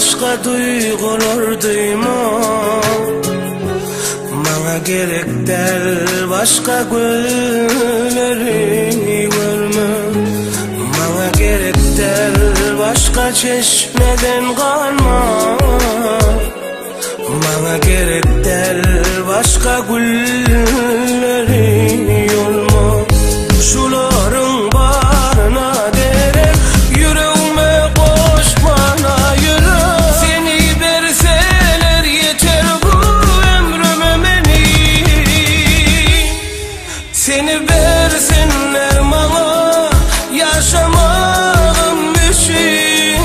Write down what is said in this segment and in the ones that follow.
başka duygular duyma. Bana gerek del başka gülleri görme. Bana gerek del başka çeşmeden kanma. Bana gerek del başka gülleri yolma. Şuların barına derek yüreğime koş bana yürü. Seni verseler yeter bu ömrüme beni. Seni versinler bana yaşamağım için.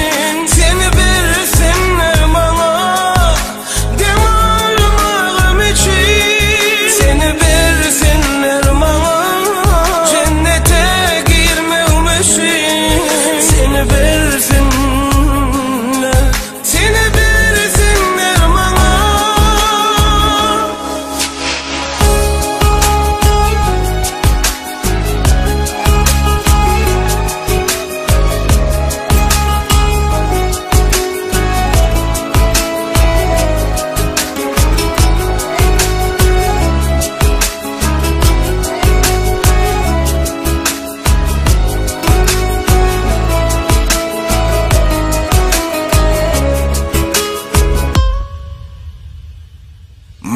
Seni versinler bana dem almağım için. Seni versinler bana cennete girmem için. Seni versinler, seni versinler bana.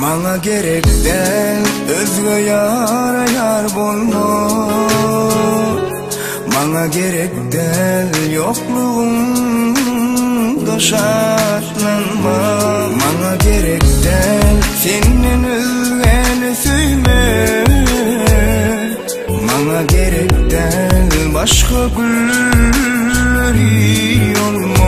Bana gerek del özgü yara yar bulma. Bana gerek del yokluğunda şartlanma. Bana gerek del senin özgeni süyme. Bana gerek del başka gülleri olma.